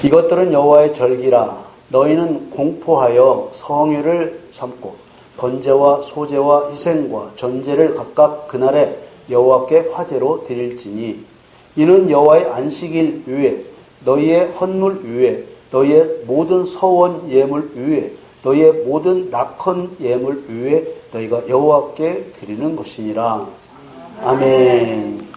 이것들은 여호와의 절기라. 너희는 공포하여 성회를 삼고 번제와 소제와 희생과 전제를 각각 그날에 여호와께 화제로 드릴지니 이는 여호와의 안식일 위에 너희의 헌물 위에 너희의 모든 서원 예물 위에 너희의 모든 낙헌 예물 위에 너희가 여호와께 드리는 것이니라. 아멘.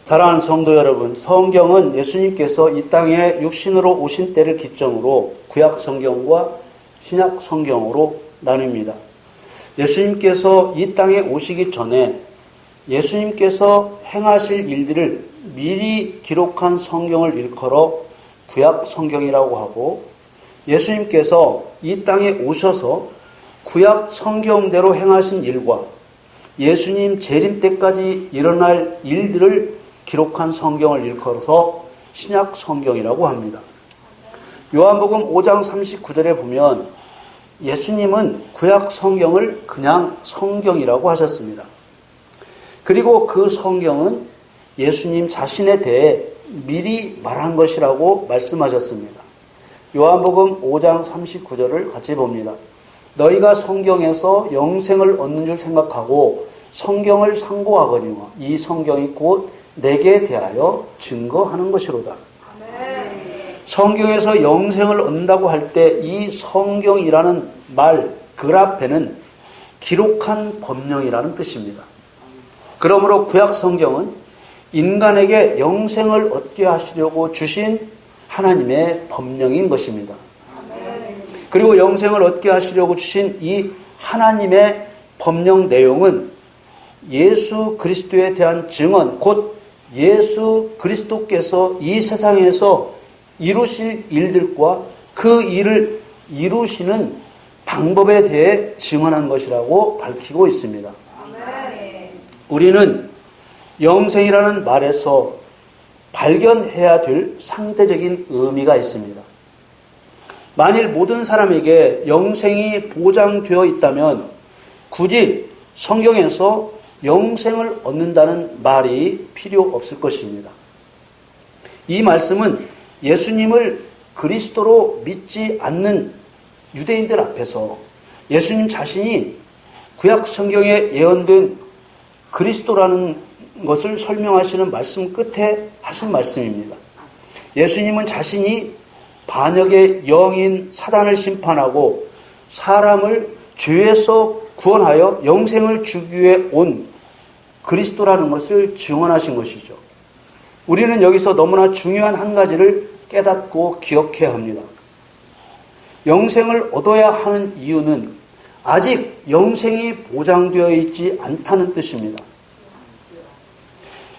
사랑하는 성도 여러분, 성경은 예수님께서 이 땅에 육신으로 오신 때를 기점으로 구약 성경과 신약 성경으로 나뉩니다. 예수님께서 이 땅에 오시기 전에 예수님께서 행하실 일들을 미리 기록한 성경을 일컬어 구약 성경이라고 하고, 예수님께서 이 땅에 오셔서 구약 성경대로 행하신 일과 예수님 재림 때까지 일어날 일들을 기록한 성경을 일컬어서 신약 성경이라고 합니다. 요한복음 5장 39절에 보면 예수님은 구약 성경을 그냥 성경이라고 하셨습니다. 그리고 그 성경은 예수님 자신에 대해 미리 말한 것이라고 말씀하셨습니다. 요한복음 5장 39절을 같이 봅니다. 너희가 성경에서 영생을 얻는 줄 생각하고 성경을 상고하거니와 이 성경이 곧 내게 대하여 증거하는 것이로다. 성경에서 영생을 얻는다고 할 때 이 성경이라는 말, 글 앞에는 기록한 법령이라는 뜻입니다. 그러므로 구약 성경은 인간에게 영생을 얻게 하시려고 주신 하나님의 법령인 것입니다. 그리고 영생을 얻게 하시려고 주신 이 하나님의 법령 내용은 예수 그리스도에 대한 증언, 곧 예수 그리스도께서 이 세상에서 이루실 일들과 그 일을 이루시는 방법에 대해 증언한 것이라고 밝히고 있습니다. 우리는 영생이라는 말에서 발견해야 될 상대적인 의미가 있습니다. 만일 모든 사람에게 영생이 보장되어 있다면 굳이 성경에서 영생을 얻는다는 말이 필요 없을 것입니다. 이 말씀은 예수님을 그리스도로 믿지 않는 유대인들 앞에서 예수님 자신이 구약 성경에 예언된 그리스도라는 것을 설명하시는 말씀 끝에 하신 말씀입니다. 예수님은 자신이 반역의 영인 사단을 심판하고 사람을 죄에서 구원하여 영생을 주기 위해 온 그리스도라는 것을 증언하신 것이죠. 우리는 여기서 너무나 중요한 한 가지를 깨닫고 기억해야 합니다. 영생을 얻어야 하는 이유는 아직 영생이 보장되어 있지 않다는 뜻입니다.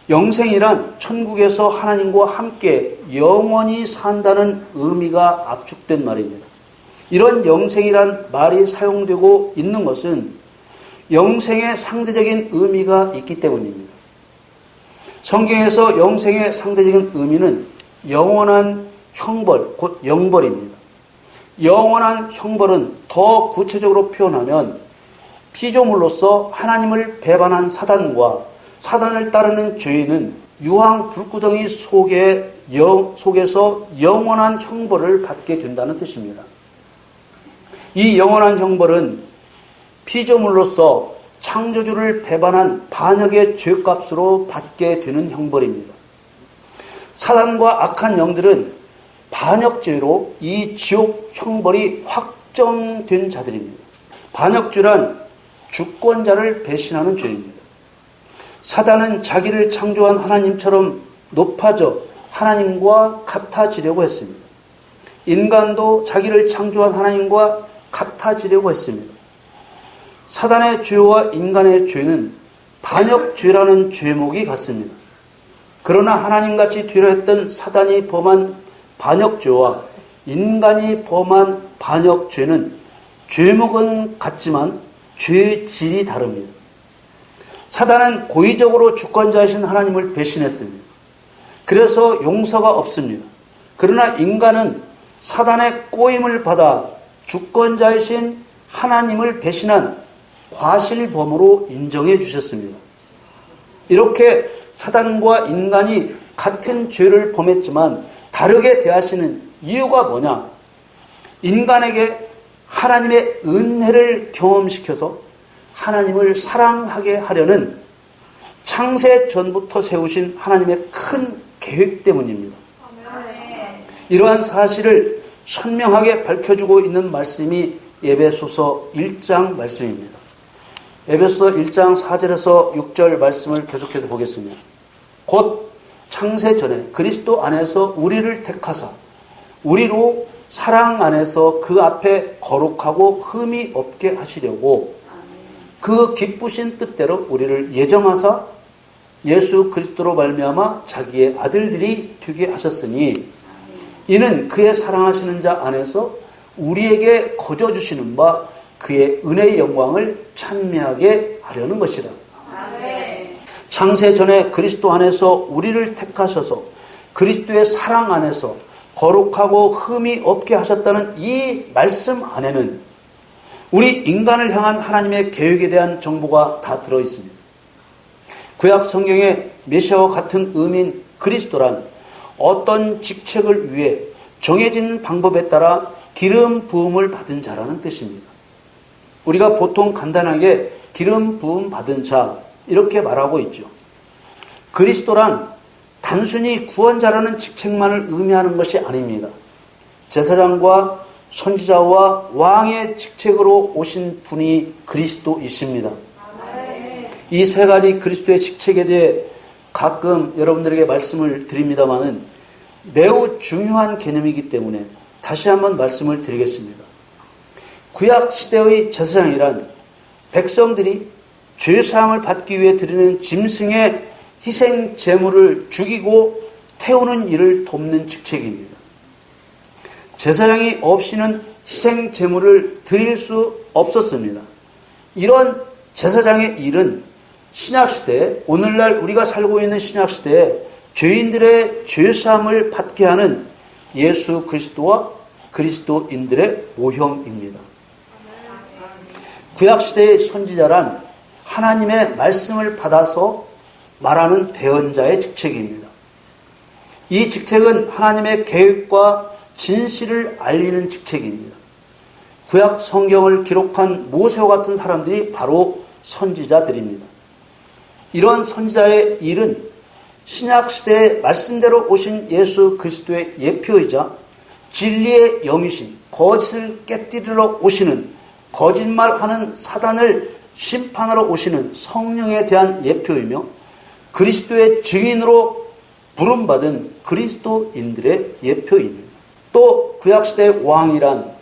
영생이란 천국에서 하나님과 함께 영원히 산다는 의미가 압축된 말입니다. 이런 영생이란 말이 사용되고 있는 것은 영생의 상대적인 의미가 있기 때문입니다. 성경에서 영생의 상대적인 의미는 영원한 형벌, 곧 영벌입니다. 영원한 형벌은 더 구체적으로 표현하면 피조물로서 하나님을 배반한 사단과 사단을 따르는 죄인은 유황 불구덩이 속에서 영원한 형벌을 받게 된다는 뜻입니다. 이 영원한 형벌은 피조물로서 창조주를 배반한 반역의 죄값으로 받게 되는 형벌입니다. 사단과 악한 영들은 반역죄로 이 지옥 형벌이 확정된 자들입니다. 반역죄란 주권자를 배신하는 죄입니다. 사단은 자기를 창조한 하나님처럼 높아져 하나님과 같아지려고 했습니다. 인간도 자기를 창조한 하나님과 같아지려고 했습니다. 사단의 죄와 인간의 죄는 반역죄라는 죄목이 같습니다. 그러나 하나님같이 되려 했던 사단이 범한 반역죄와 인간이 범한 반역죄는 죄목은 같지만 죄질이 다릅니다. 사단은 고의적으로 주권자이신 하나님을 배신했습니다. 그래서 용서가 없습니다. 그러나 인간은 사단의 꼬임을 받아 주권자이신 하나님을 배신한 과실범으로 인정해 주셨습니다. 이렇게 사단과 인간이 같은 죄를 범했지만 다르게 대하시는 이유가 뭐냐? 인간에게 하나님의 은혜를 경험시켜서 하나님을 사랑하게 하려는 창세 전부터 세우신 하나님의 큰 계획 때문입니다. 이러한 사실을 선명하게 밝혀주고 있는 말씀이 에베소서 1장 말씀입니다. 에베소서 1장 4절에서 6절 말씀을 계속해서 보겠습니다. 곧 창세 전에 그리스도 안에서 우리를 택하사 우리로 사랑 안에서 그 앞에 거룩하고 흠이 없게 하시려고 그 기쁘신 뜻대로 우리를 예정하사 예수 그리스도로 말미암아 자기의 아들들이 되게 하셨으니 이는 그의 사랑하시는 자 안에서 우리에게 거저 주시는 바 그의 은혜의 영광을 찬미하게 하려는 것이라. 창세 전에 그리스도 안에서 우리를 택하셔서 그리스도의 사랑 안에서 거룩하고 흠이 없게 하셨다는 이 말씀 안에는 우리 인간을 향한 하나님의 계획에 대한 정보가 다 들어있습니다. 구약 성경의 메시아와 같은 의미인 그리스도란 어떤 직책을 위해 정해진 방법에 따라 기름 부음을 받은 자라는 뜻입니다. 우리가 보통 간단하게 기름 부음 받은 자 이렇게 말하고 있죠. 그리스도란 단순히 구원자라는 직책만을 의미하는 것이 아닙니다. 제사장과 선지자와 왕의 직책으로 오신 분이 그리스도이십니다. 이 세 가지 그리스도의 직책에 대해 가끔 여러분들에게 말씀을 드립니다마는 매우 중요한 개념이기 때문에 다시 한번 말씀을 드리겠습니다. 구약 시대의 제사장이란 백성들이 죄사함을 받기 위해 드리는 짐승의 희생 제물을 죽이고 태우는 일을 돕는 직책입니다. 제사장이 없이는 희생 제물을 드릴 수 없었습니다. 이런 제사장의 일은 신약시대에 오늘날 우리가 살고 있는 신약시대에 죄인들의 죄사함을 받게 하는 예수 그리스도와 그리스도인들의 모형입니다. 구약시대의 선지자란 하나님의 말씀을 받아서 말하는 대언자의 직책입니다. 이 직책은 하나님의 계획과 진실을 알리는 직책입니다. 구약 성경을 기록한 모세와 같은 사람들이 바로 선지자들입니다. 이런 선지자의 일은 신약시대의 말씀대로 오신 예수 그리스도의 예표이자 진리의 영이신 거짓을 깨뜨리러 오시는 거짓말하는 사단을 심판하러 오시는 성령에 대한 예표이며 그리스도의 증인으로 부름받은 그리스도인들의 예표입니다. 또 구약시대의 왕이란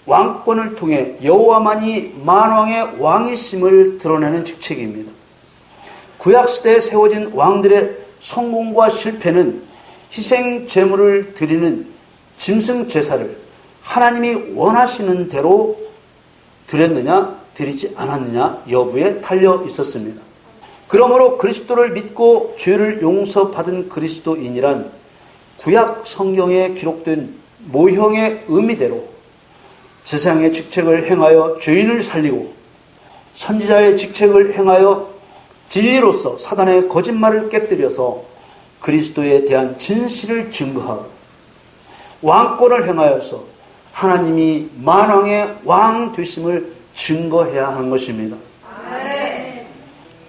왕권을 통해 여호와만이 만왕의 왕이심을 드러내는 직책입니다. 구약시대에 세워진 왕들의 성공과 실패는 희생 제물을 드리는 짐승 제사를 하나님이 원하시는 대로 드렸느냐 드리지 않았느냐 여부에 달려 있었습니다. 그러므로 그리스도를 믿고 죄를 용서받은 그리스도인이란 구약 성경에 기록된 모형의 의미대로 제사장의 직책을 행하여 죄인을 살리고 선지자의 직책을 행하여 진리로서 사단의 거짓말을 깨뜨려서 그리스도에 대한 진실을 증거하고 왕권을 행하여서 하나님이 만왕의 왕 되심을 증거해야 하는 것입니다.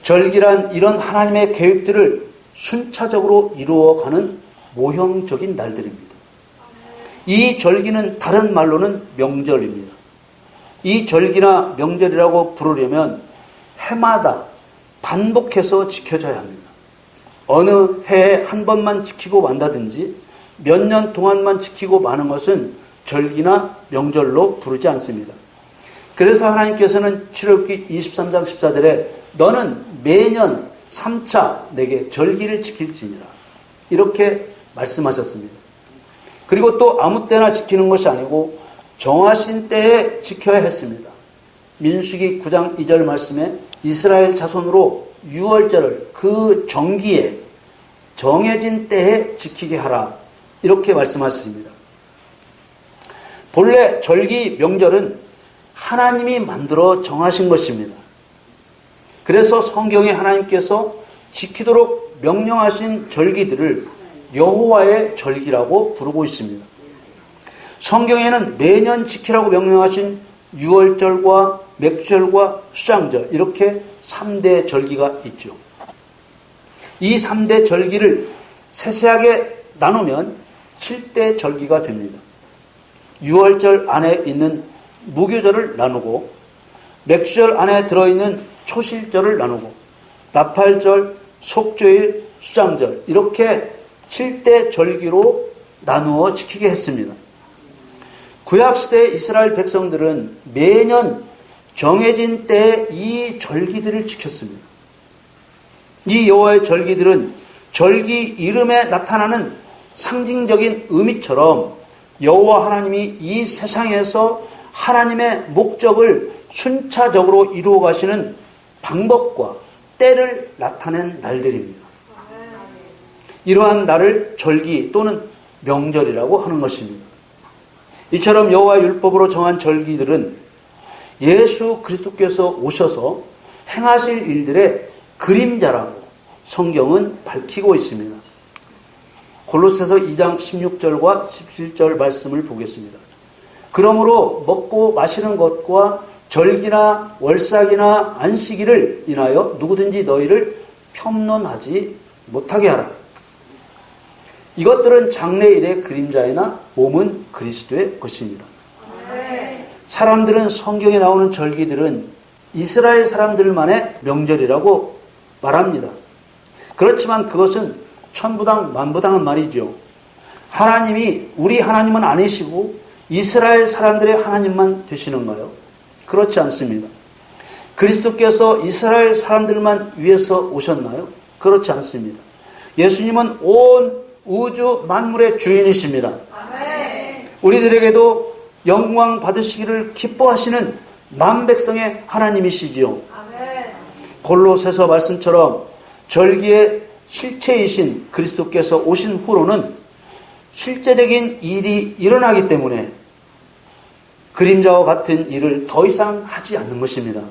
절기란 이런 하나님의 계획들을 순차적으로 이루어가는 모형적인 날들입니다. 이 절기는 다른 말로는 명절입니다. 이 절기나 명절이라고 부르려면 해마다 반복해서 지켜져야 합니다. 어느 해에 한 번만 지키고 만다든지 몇 년 동안만 지키고 마는 것은 절기나 명절로 부르지 않습니다. 그래서 하나님께서는 출애굽기 23장 14절에 너는 매년 3차 내게 절기를 지킬지니라 이렇게 말씀하셨습니다. 그리고 또 아무 때나 지키는 것이 아니고 정하신 때에 지켜야 했습니다. 민수기 9장 2절 말씀에 이스라엘 자손으로 유월절을 그 정기에 정해진 때에 지키게 하라 이렇게 말씀하셨습니다. 본래 절기 명절은 하나님이 만들어 정하신 것입니다. 그래서 성경에 하나님께서 지키도록 명령하신 절기들을 여호와의 절기라고 부르고 있습니다. 성경에는 매년 지키라고 명령하신 유월절과 맥주절과 수장절 이렇게 3대 절기가 있죠. 이 3대 절기를 세세하게 나누면 7대 절기가 됩니다. 유월절 안에 있는 무교절을 나누고 맥주절 안에 들어있는 초실절을 나누고 나팔절, 속죄일, 수장절 이렇게 7대 절기로 나누어 지키게 했습니다. 구약시대 이스라엘 백성들은 매년 정해진 때에 이 절기들을 지켰습니다. 이 여호와의 절기들은 절기 이름에 나타나는 상징적인 의미처럼 여호와 하나님이 이 세상에서 하나님의 목적을 순차적으로 이루어 가시는 방법과 때를 나타낸 날들입니다. 이러한 날을 절기 또는 명절이라고 하는 것입니다. 이처럼 여호와의 율법으로 정한 절기들은 예수 그리스도께서 오셔서 행하실 일들의 그림자라고 성경은 밝히고 있습니다. 골로새서 2장 16절과 17절 말씀을 보겠습니다. 그러므로 먹고 마시는 것과 절기나 월삭이나 안식일을 인하여 누구든지 너희를 편론하지 못하게 하라. 이것들은 장래일의 그림자이나 몸은 그리스도의 것입니다. 사람들은 성경에 나오는 절기들은 이스라엘 사람들만의 명절이라고 말합니다. 그렇지만 그것은 천부당 만부당한 말이죠. 하나님이 우리 하나님은 아니시고 이스라엘 사람들의 하나님만 되시는가요? 그렇지 않습니다. 그리스도께서 이스라엘 사람들만 위해서 오셨나요? 그렇지 않습니다. 예수님은 온 우주 만물의 주인이십니다. 우리들에게도 영광 받으시기를 기뻐하시는 만백성의 하나님이시지요. 골로새서 말씀처럼 절기의 실체이신 그리스도께서 오신 후로는 실제적인 일이 일어나기 때문에 그림자와 같은 일을 더 이상 하지 않는 것입니다.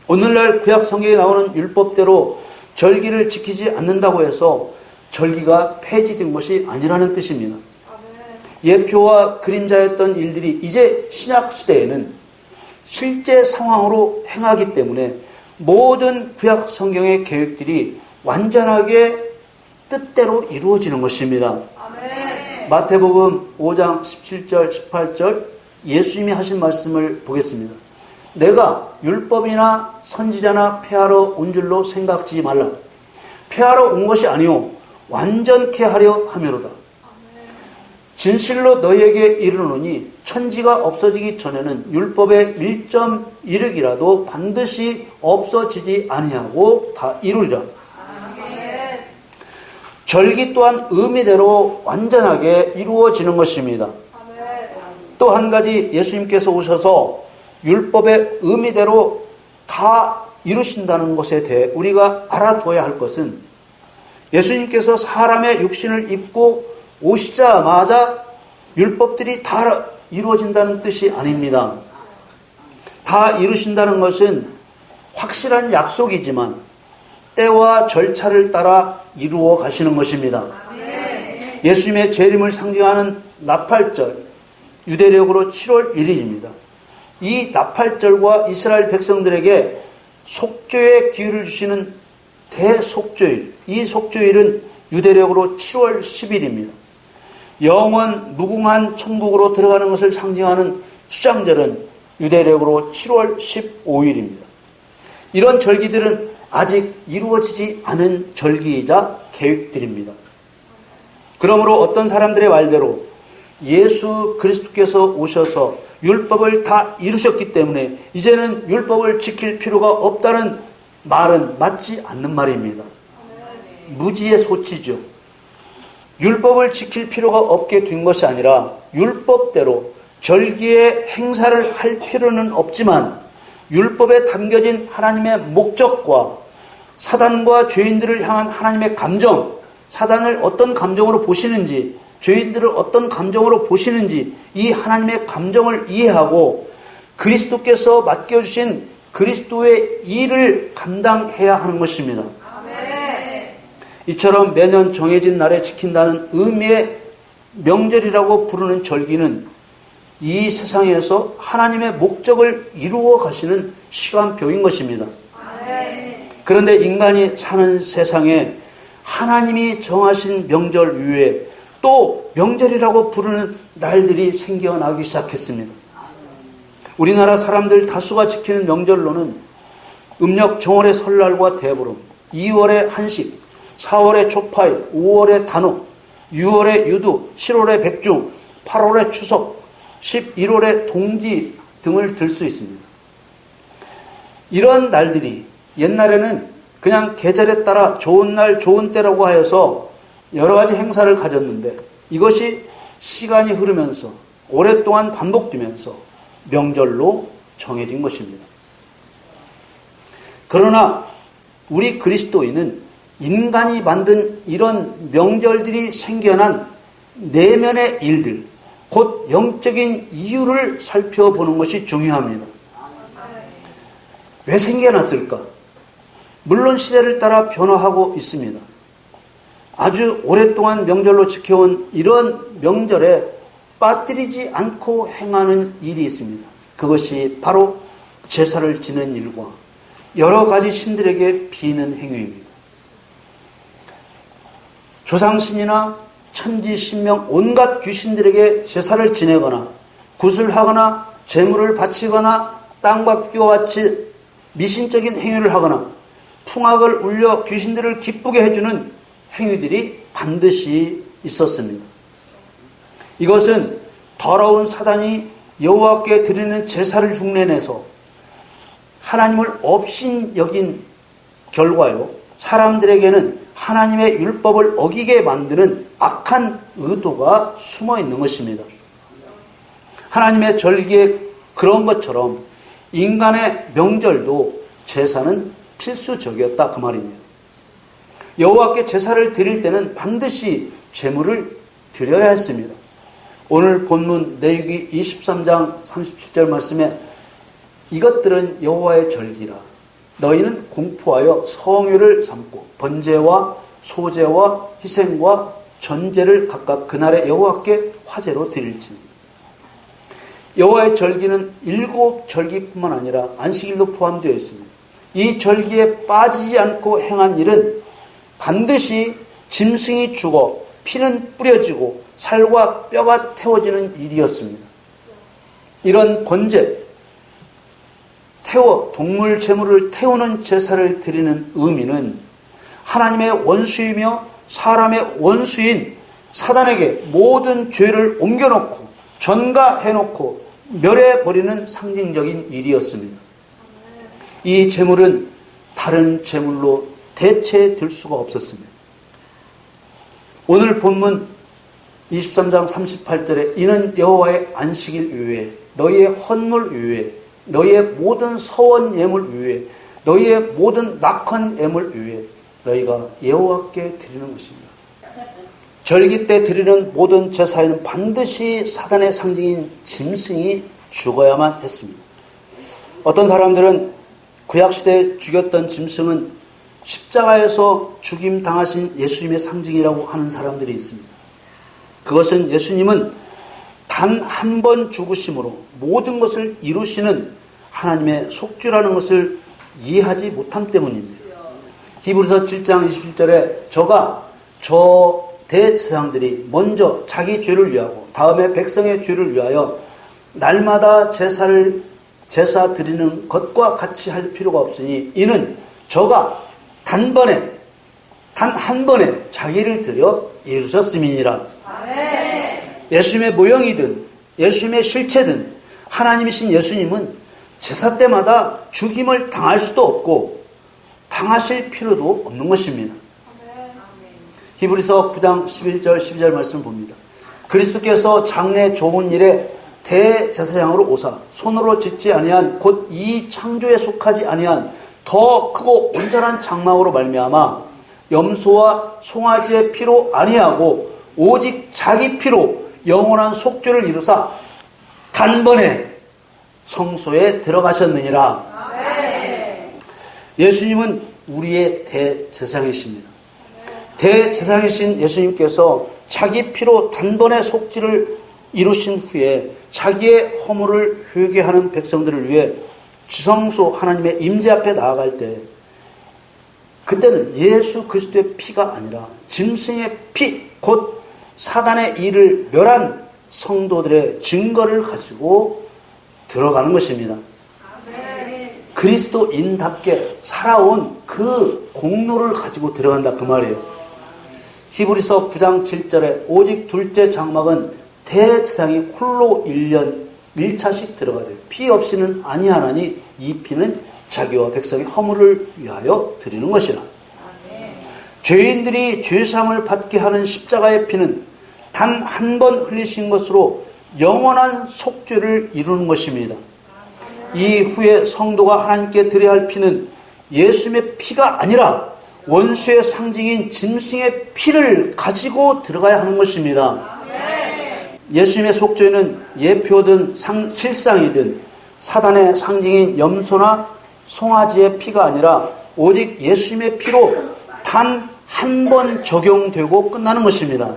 오늘날 구약 성경에 나오는 율법대로 절기를 지키지 않는다고 해서 절기가 폐지된 것이 아니라는 뜻입니다. 예표와 그림자였던 일들이 이제 신약 시대에는 실제 상황으로 행하기 때문에 모든 구약 성경의 계획들이 완전하게 뜻대로 이루어지는 것입니다. 마태복음 5장 17절 18절 예수님이 하신 말씀을 보겠습니다. 내가 율법이나 선지자나 폐하러 온 줄로 생각지 말라. 폐하러 온 것이 아니오 완전케 하려 함이로다. 진실로 너희에게 이르노니 천지가 없어지기 전에는 율법의 1.1획이라도 반드시 없어지지 아니하고 다 이루리라. 절기 또한 의미대로 완전하게 이루어지는 것입니다. 또 한 가지 예수님께서 오셔서 율법의 의미대로 다 이루신다는 것에 대해 우리가 알아둬야 할 것은 예수님께서 사람의 육신을 입고 오시자마자 율법들이 다 이루어진다는 뜻이 아닙니다. 다 이루신다는 것은 확실한 약속이지만 때와 절차를 따라 이루어 가시는 것입니다. 예수님의 재림을 상징하는 나팔절, 유대력으로 7월 1일입니다. 이 나팔절과 이스라엘 백성들에게 속죄의 기회를 주시는 대속죄일, 이 속죄일은 유대력으로 7월 10일입니다. 영원 무궁한 천국으로 들어가는 것을 상징하는 수장절은 유대력으로 7월 15일입니다. 이런 절기들은 아직 이루어지지 않은 절기이자 계획들입니다. 그러므로 어떤 사람들의 말대로 예수 그리스도께서 오셔서 율법을 다 이루셨기 때문에 이제는 율법을 지킬 필요가 없다는 말은 맞지 않는 말입니다. 무지의 소치죠. 율법을 지킬 필요가 없게 된 것이 아니라 율법대로 절기의 행사를 할 필요는 없지만 율법에 담겨진 하나님의 목적과 사단과 죄인들을 향한 하나님의 감정, 사단을 어떤 감정으로 보시는지, 죄인들을 어떤 감정으로 보시는지 이 하나님의 감정을 이해하고 그리스도께서 맡겨주신 그리스도의 일을 감당해야 하는 것입니다. 이처럼 매년 정해진 날에 지킨다는 의미의 명절이라고 부르는 절기는 이 세상에서 하나님의 목적을 이루어 가시는 시간표인 것입니다. 그런데 인간이 사는 세상에 하나님이 정하신 명절 이외에 또 명절이라고 부르는 날들이 생겨나기 시작했습니다. 우리나라 사람들 다수가 지키는 명절로는 음력 정월의 설날과 대보름, 2월의 한식, 4월의 초파일, 5월의 단오, 6월의 유두, 7월의 백중, 8월의 추석, 11월의 동지 등을 들 수 있습니다. 이런 날들이 옛날에는 그냥 계절에 따라 좋은 날, 좋은 때라고 하여서 여러 가지 행사를 가졌는데 이것이 시간이 흐르면서 오랫동안 반복되면서 명절로 정해진 것입니다. 그러나 우리 그리스도인은 인간이 만든 이런 명절들이 생겨난 내면의 일들, 곧 영적인 이유를 살펴보는 것이 중요합니다. 왜 생겨났을까? 물론 시대를 따라 변화하고 있습니다. 아주 오랫동안 명절로 지켜온 이런 명절에 빠뜨리지 않고 행하는 일이 있습니다. 그것이 바로 제사를 지는 일과 여러 가지 신들에게 비는 행위입니다. 조상신이나 천지, 신명, 온갖 귀신들에게 제사를 지내거나 구슬하거나 제물을 바치거나 땅과 피와 같이 미신적인 행위를 하거나 풍악을 울려 귀신들을 기쁘게 해주는 행위들이 반드시 있었습니다. 이것은 더러운 사단이 여호와께 드리는 제사를 흉내내서 하나님을 업신여긴 결과요, 사람들에게는 하나님의 율법을 어기게 만드는 악한 의도가 숨어 있는 것입니다. 하나님의 절기에 그런 것처럼 인간의 명절도 제사는 필수적이었다 그 말입니다. 여호와께 제사를 드릴 때는 반드시 제물을 드려야 했습니다. 오늘 본문 레위기 23장 37절 말씀에 이것들은 여호와의 절기라 너희는 공포하여 성회를 삼고 번제와 소제와 희생과 전제를 각각 그날의 여호와께 화제로 드릴지니. 여호와의 절기는 7절기뿐만 아니라 안식일도 포함되어 있습니다. 이 절기에 빠지지 않고 행한 일은 반드시 짐승이 죽어 피는 뿌려지고 살과 뼈가 태워지는 일이었습니다. 이런 번제, 동물 제물을 태우는 제사를 드리는 의미는 하나님의 원수이며 사람의 원수인 사단에게 모든 죄를 옮겨놓고 전가해놓고 멸해버리는 상징적인 일이었습니다. 이 제물은 다른 제물로 대체될 수가 없었습니다. 오늘 본문 23장 38절에 이는 여호와의 안식일 이외에 너희의 헌물 이외에 너희의 모든 서원 예물 이외에 너희의 모든 낙헌 예물 이외에 너희가 여호와께 드리는 것입니다. 절기 때 드리는 모든 제사에는 반드시 사단의 상징인 짐승이 죽어야만 했습니다. 어떤 사람들은 구약시대에 죽였던 짐승은 십자가에서 죽임 당하신 예수님의 상징이라고 하는 사람들이 있습니다. 그것은 예수님은 단 한 번 죽으심으로 모든 것을 이루시는 하나님의 속죄라는 것을 이해하지 못함 때문입니다. 히브리서 7장 21절에 저 대제사장들이 먼저 자기 죄를 위하고 다음에 백성의 죄를 위하여 날마다 제사 드리는 것과 같이 할 필요가 없으니 이는 저가 단 한 번에 자기를 드려 이루셨음이니라. 예수님의 모형이든 예수님의 실체든 하나님이신 예수님은 제사 때마다 죽임을 당할 수도 없고 당하실 필요도 없는 것입니다. 히브리서 9장 11절 12절 말씀 봅니다. 그리스도께서 장래 좋은 일에 대제사장으로 오사 손으로 짓지 아니한 곧 이 창조에 속하지 아니한 더 크고 온전한 장막으로 말미암아 염소와 송아지의 피로 아니하고 오직 자기 피로 영원한 속죄를 이루사 단번에 성소에 들어가셨느니라. 예수님은 우리의 대제사장이십니다. 대제사장이신 예수님께서 자기 피로 단번에 속죄를 이루신 후에 자기의 허물을 회개하는 백성들을 위해 지성소 하나님의 임재 앞에 나아갈 때, 그때는 예수 그리스도의 피가 아니라 짐승의 피, 곧 사단의 일을 멸한 성도들의 증거를 가지고 들어가는 것입니다. 그리스도인답게 살아온 그 공로를 가지고 들어간다 그 말이에요. 히브리서 9장 7절에 오직 둘째 장막은 대제사장이 홀로 1년 1차씩 들어가야 돼요. 피 없이는 아니하나니 이 피는 자기와 백성의 허물을 위하여 드리는 것이라. 죄인들이 죄사함을 받게 하는 십자가의 피는 단 한 번 흘리신 것으로 영원한 속죄를 이루는 것입니다. 이후에 성도가 하나님께 드려야 할 피는 예수님의 피가 아니라 원수의 상징인 짐승의 피를 가지고 들어가야 하는 것입니다. 예수님의 속죄는 예표든 실상이든 사단의 상징인 염소나 송아지의 피가 아니라 오직 예수님의 피로 단 한 번 적용되고 끝나는 것입니다.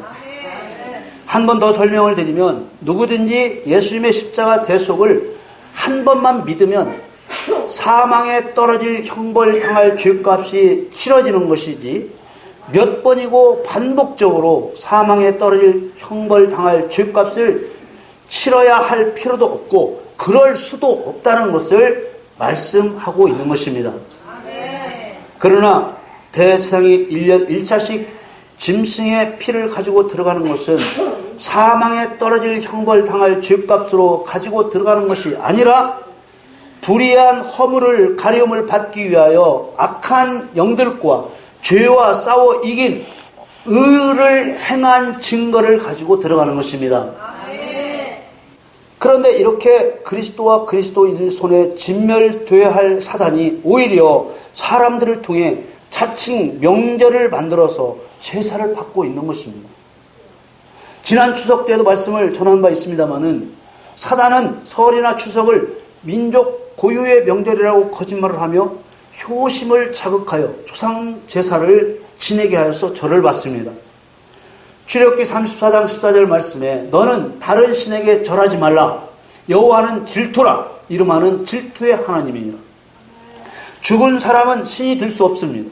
한 번 더 설명을 드리면, 누구든지 예수님의 십자가 대속을 한 번만 믿으면 사망에 떨어질 형벌 당할 죄값이 치러지는 것이지, 몇 번이고 반복적으로 사망에 떨어질 형벌 당할 죄값을 치러야 할 필요도 없고 그럴 수도 없다는 것을 말씀하고 있는 것입니다. 그러나 대제사장이 1년 1차씩 짐승의 피를 가지고 들어가는 것은 사망에 떨어질 형벌 당할 죄값으로 가지고 들어가는 것이 아니라 불의한 허물을 가려움을 받기 위하여 악한 영들과 죄와 싸워 이긴 의를 행한 증거를 가지고 들어가는 것입니다. 그런데 이렇게 그리스도와 그리스도인의 손에 진멸되어야 할 사단이 오히려 사람들을 통해 자칭 명절을 만들어서 제사를 받고 있는 것입니다. 지난 추석 때도 말씀을 전한 바 있습니다마는 사단은 설이나 추석을 민족 고유의 명절이라고 거짓말을 하며 효심을 자극하여 조상 제사를 지내게 하여서 절을 받습니다. 출애굽기 34장 14절 말씀에 너는 다른 신에게 절하지 말라. 여호와는 질투라. 이름하는 질투의 하나님이니라. 죽은 사람은 신이 될 수 없습니다.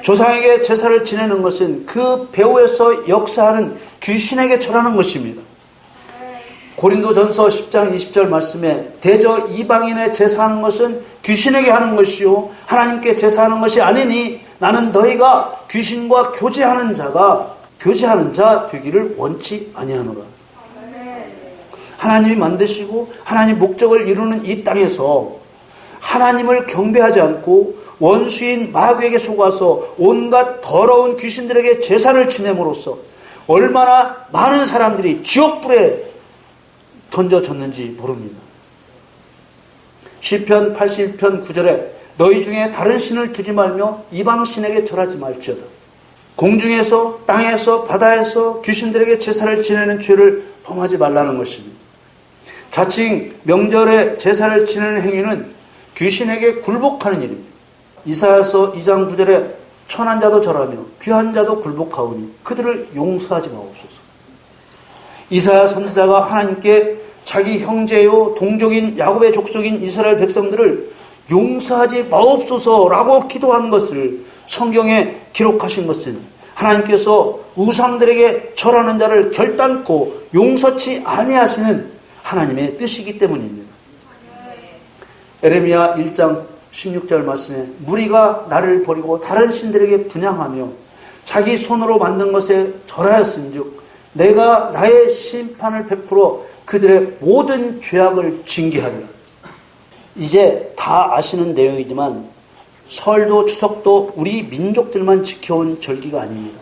조상에게 제사를 지내는 것은 그 배후에서 역사하는 귀신에게 절하는 것입니다. 고린도전서 10장 20절 말씀에 대저 이방인의 제사하는 것은 귀신에게 하는 것이요 하나님께 제사하는 것이 아니니 나는 너희가 귀신과 교제하는 자 되기를 원치 아니하노라. 하나님이 만드시고 하나님 목적을 이루는 이 땅에서 하나님을 경배하지 않고 원수인 마귀에게 속아서 온갖 더러운 귀신들에게 제사를 지냄으로써 얼마나 많은 사람들이 지옥불에 던져졌는지 모릅니다. 시편 81편 9절에 너희 중에 다른 신을 두지 말며 이방 신에게 절하지 말지어다. 공중에서 땅에서 바다에서 귀신들에게 제사를 지내는 죄를 범하지 말라는 것입니다. 자칭 명절에 제사를 지내는 행위는 귀신에게 굴복하는 일입니다. 이사야서 2장 9절에 천한 자도 절하며 귀한 자도 굴복하오니 그들을 용서하지 마옵소서. 이사야 선지자가 하나님께 자기 형제요 동족인 야곱의 족속인 이스라엘 백성들을 용서하지 마옵소서라고 기도한 것을 성경에 기록하신 것은 하나님께서 우상들에게 절하는 자를 결단코 용서치 아니하시는 하나님의 뜻이기 때문입니다. 에레미야 1장 16절 말씀에 무리가 나를 버리고 다른 신들에게 분향하며 자기 손으로 만든 것에 절하였은즉 내가 나의 심판을 베풀어 그들의 모든 죄악을 징계하리라. 이제 다 아시는 내용이지만 설도 추석도 우리 민족들만 지켜온 절기가 아닙니다.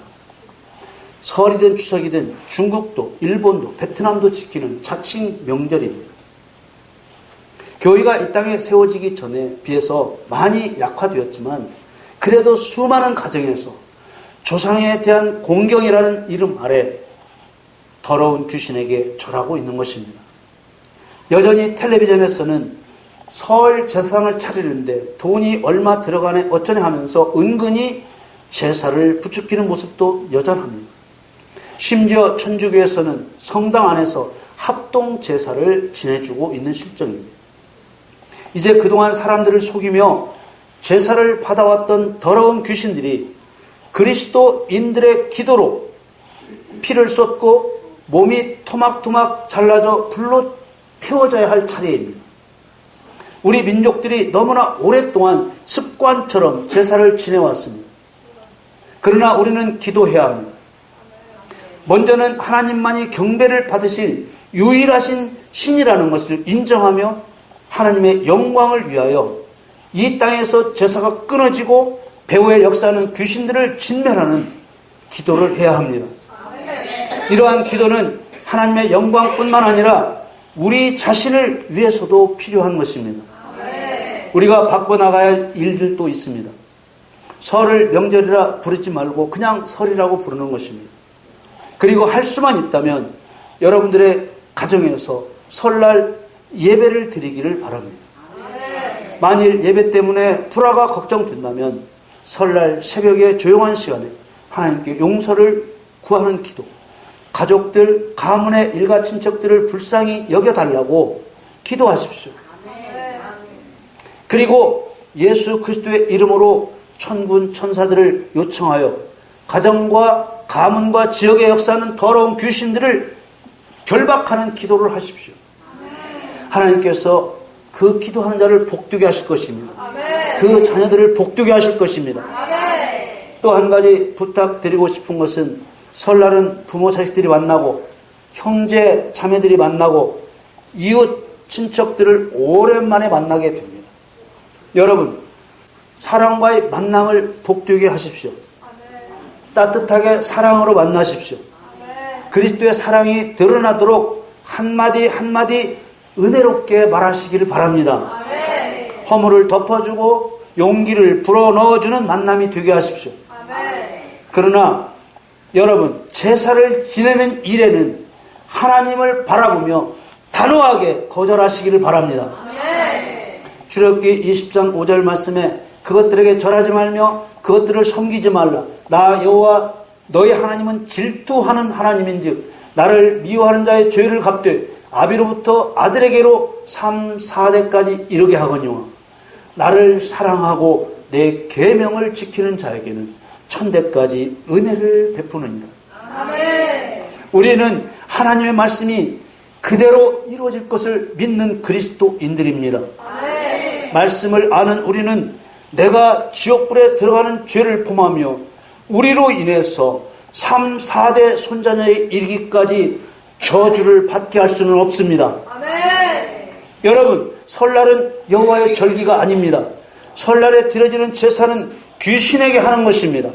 설이든 추석이든 중국도 일본도 베트남도 지키는 자칭 명절입니다. 교회가 이 땅에 세워지기 전에 비해서 많이 약화되었지만 그래도 수많은 가정에서 조상에 대한 공경이라는 이름 아래 더러운 귀신에게 절하고 있는 것입니다. 여전히 텔레비전에서는 설 제사상을 차리는데 돈이 얼마 들어가네 어쩌네 하면서 은근히 제사를 부추기는 모습도 여전합니다. 심지어 천주교에서는 성당 안에서 합동 제사를 지내주고 있는 실정입니다. 이제 그동안 사람들을 속이며 제사를 받아왔던 더러운 귀신들이 그리스도인들의 기도로 피를 쏟고 몸이 토막토막 잘라져 불로 태워져야 할 차례입니다. 우리 민족들이 너무나 오랫동안 습관처럼 제사를 지내왔습니다. 그러나 우리는 기도해야 합니다. 먼저는 하나님만이 경배를 받으실 유일하신 신이라는 것을 인정하며 하나님의 영광을 위하여 이 땅에서 제사가 끊어지고 배후에 역사하는 귀신들을 진멸하는 기도를 해야 합니다. 이러한 기도는 하나님의 영광뿐만 아니라 우리 자신을 위해서도 필요한 것입니다. 우리가 바꿔나가야 할 일들도 있습니다. 설을 명절이라 부르지 말고 그냥 설이라고 부르는 것입니다. 그리고 할 수만 있다면 여러분들의 가정에서 설날 예배를 드리기를 바랍니다. 만일 예배 때문에 불화가 걱정된다면 설날 새벽에 조용한 시간에 하나님께 용서를 구하는 기도, 가족들, 가문의 일가 친척들을 불쌍히 여겨달라고 기도하십시오. 그리고 예수 그리스도의 이름으로 천군 천사들을 요청하여 가정과 가문과 지역에 역사하는 더러운 귀신들을 결박하는 기도를 하십시오. 하나님께서 그 기도하는 자를 복되게 하실 것입니다. 그 자녀들을 복되게 하실 것입니다. 또 한 가지 부탁드리고 싶은 것은 설날은 부모 자식들이 만나고 형제 자매들이 만나고 이웃 친척들을 오랜만에 만나게 됩니다. 여러분, 사랑과의 만남을 복되게 하십시오. 따뜻하게 사랑으로 만나십시오. 그리스도의 사랑이 드러나도록 한마디 한마디 은혜롭게 말하시기를 바랍니다. 허물을 덮어주고 용기를 불어넣어주는 만남이 되게 하십시오. 그러나 여러분, 제사를 지내는 일에는 하나님을 바라보며 단호하게 거절하시기를 바랍니다. 출애굽기 20장 5절 말씀에 그것들에게 절하지 말며 그것들을 섬기지 말라. 나 여호와 너희 하나님은 질투하는 하나님인즉 나를 미워하는 자의 죄를 갚되 아비로부터 아들에게로 3, 4대까지 이르게 하거니와 나를 사랑하고 내 계명을 지키는 자에게는 천대까지 은혜를 베푸느니라. 우리는 하나님의 말씀이 그대로 이루어질 것을 믿는 그리스도인들입니다. 말씀을 아는 우리는 내가 지옥불에 들어가는 죄를 범하며 우리로 인해서 3, 4대 손자녀에 이르기까지 저주를 받게 할 수는 없습니다. 여러분, 설날은 여호와의 절기가 아닙니다. 설날에 드려지는 제사는 귀신에게 하는 것입니다.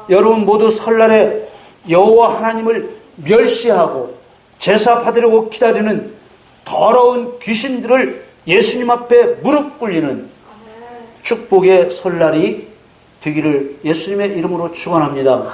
여러분 모두 설날에 여호와 하나님을 멸시하고 제사 받으려고 기다리는 더러운 귀신들을 예수님 앞에 무릎 꿇리는 축복의 설날이 되기를 예수님의 이름으로 축원합니다.